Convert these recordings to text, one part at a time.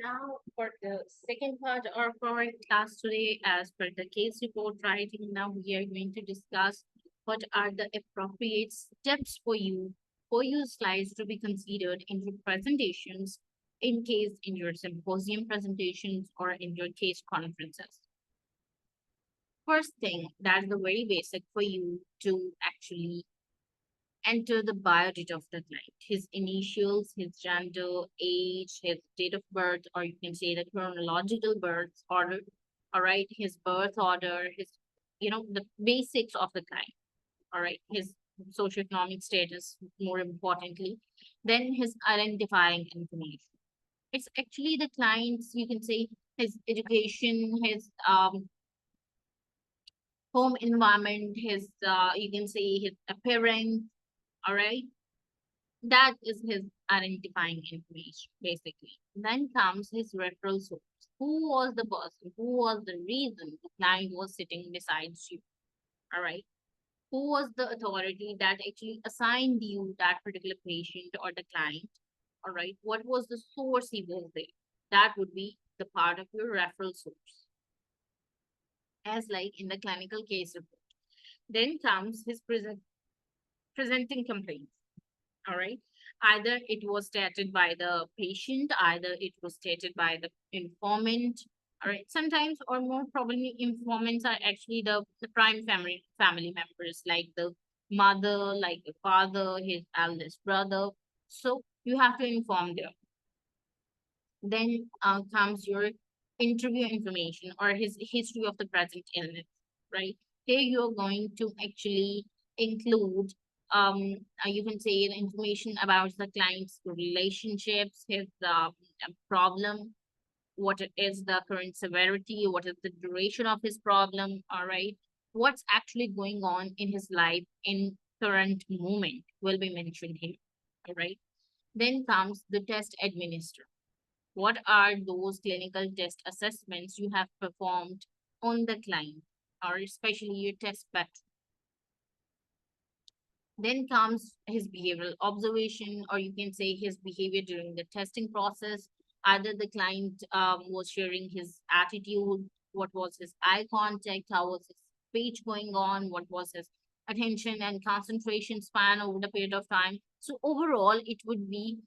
Now, for the second part of our class today, as per the case report writing, now we are going to discuss what are the appropriate steps for your slides to be considered in your presentations, in case in your symposium presentations or in your case conferences. First thing, that's the very basic for you to actually enter the biodata of the client, his initials, his gender, age, his date of birth, or you can say the chronological birth order, all right, his birth order, his, the basics of the client, all right, his socioeconomic status, more importantly, then his identifying information. It's actually the client's, you can say, his education, his home environment, his, you can say, his appearance, all right. That is his identifying information, basically. Then comes his referral source. Who was the person? Who was the reason the client was sitting besides you? All right. Who was the authority that actually assigned you that particular patient or the client? All right. What was the source he was there? That would be the part of your referral source, as like in the clinical case report. Then comes his presenting complaints. All right. Either it was stated by the patient, either it was stated by the informant. All right. Sometimes, or more probably, informants are actually the prime family members, like the mother, like the father, his eldest brother. So you have to inform them. Then comes your interview information or his history of the present illness, right? Here you're going to actually include, you can say, the information about the client's relationships, his problem, what is the current severity, what is the duration of his problem, all right? What's actually going on in his life in current moment will be mentioned here, all right? Then comes the test administered. What are those clinical test assessments you have performed on the client, or especially your test batch? Then comes his behavioral observation, or you can say his behavior during the testing process. Either the client was sharing his attitude, what was his eye contact, how was his speech going on, what was his attention and concentration span over the period of time. So, overall, it would be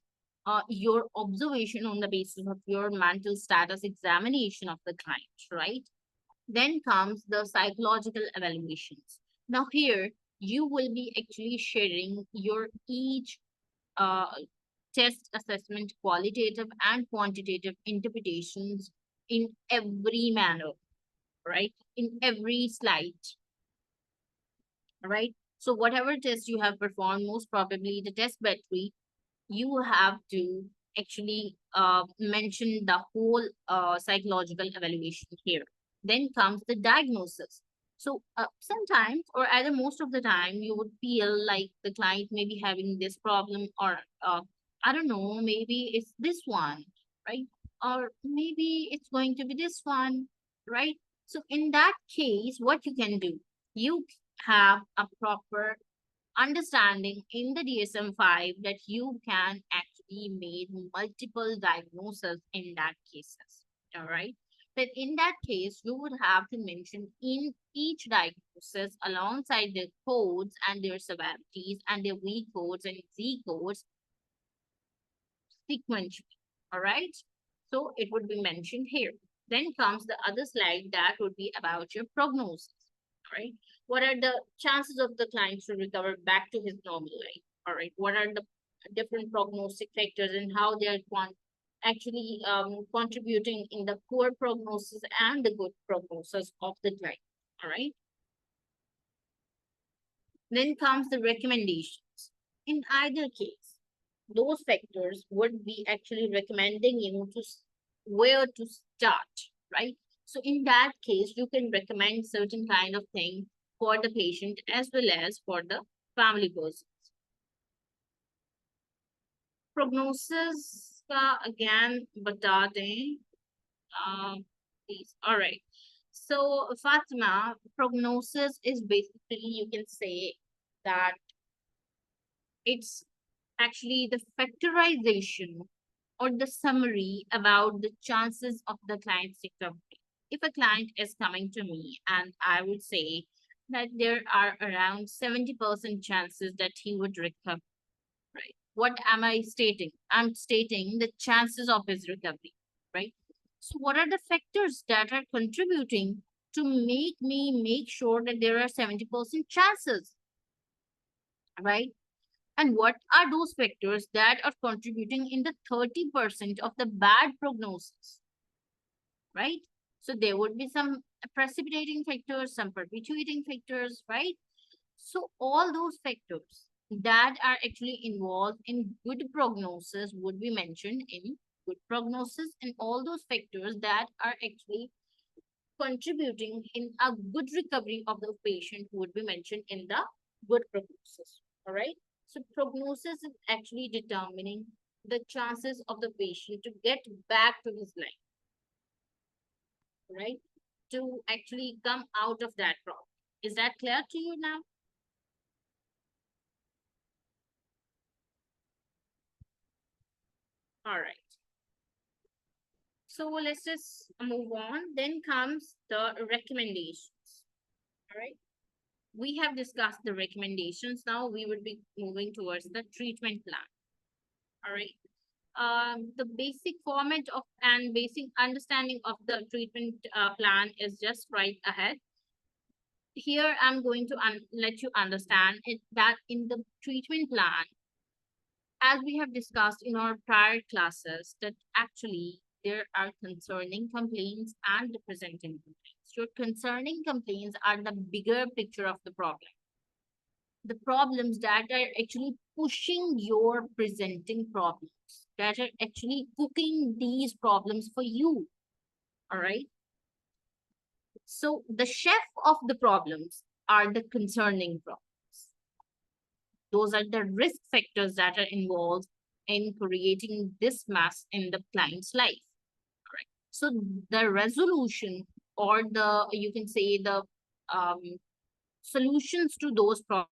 your observation on the basis of your mental status examination of the client, right? Then comes the psychological evaluations. Now, here you will be actually sharing your each uh, test assessment qualitative and quantitative interpretations in every manner, right? In every slide, right? So, whatever test you have performed, most probably the test battery, you have to actually mention the whole psychological evaluation here. Then comes the diagnosis. So sometimes, or either most of the time, you would feel like the client may be having this problem, or I don't know, maybe it's this one, right? Or maybe it's going to be this one, right? So in that case, what you can do, you have a proper understanding in the DSM-5 that you can actually make multiple diagnoses in that cases. All right. But in that case, you would have to mention in each diagnosis alongside their codes and their severities and their V codes and Z codes sequentially. All right. So it would be mentioned here. Then comes the other slide that would be about your prognosis. All right. What are the chances of the client to recover back to his normal life? All right. What are the different prognostic factors and how they are actually contributing in the poor prognosis and the good prognosis of the client? All right. Then comes the recommendations. In either case, those factors would be actually recommending you to where to start, right? So in that case, you can recommend certain kind of thing for the patient as well as for the family person. Prognosis का again बता दें, please. All right. So Fatima, prognosis is basically, you can say that it's actually the factorization or the summary about the chances of the client's recovery. If a client is coming to me and I would say that there are around 70% chances that he would recover, right? What am I stating? I'm stating the chances of his recovery, right? So, what are the factors that are contributing to make me make sure that there are 70% chances, right? And what are those factors that are contributing in the 30% of the bad prognosis, right? So there would be some precipitating factors, some perpetuating factors, right? So all those factors that are actually involved in good prognosis would be mentioned in good prognosis, and all those factors that are actually contributing in a good recovery of the patient would be mentioned in the good prognosis. All right. So prognosis is actually determining the chances of the patient to get back to his life, right? To actually come out of that problem. Is that clear to you now? All right. So let's just move on. Then comes the recommendations. All right. We have discussed the recommendations. Now we would be moving towards the treatment plan. All right. The basic format of and basic understanding of the treatment plan is just right ahead. Here, I'm going to let you understand it, that in the treatment plan, as we have discussed in our prior classes, that actually there are concerning complaints and representing complaints. Your concerning complaints are the bigger picture of the problem. The problems that are actually pushing your presenting problems, that are actually cooking these problems for you. All right. So the chef of the problems are the concerning problems. Those are the risk factors that are involved in creating this mess in the client's life. All right. So the resolution, or the, you can say, the um, solutions to those problems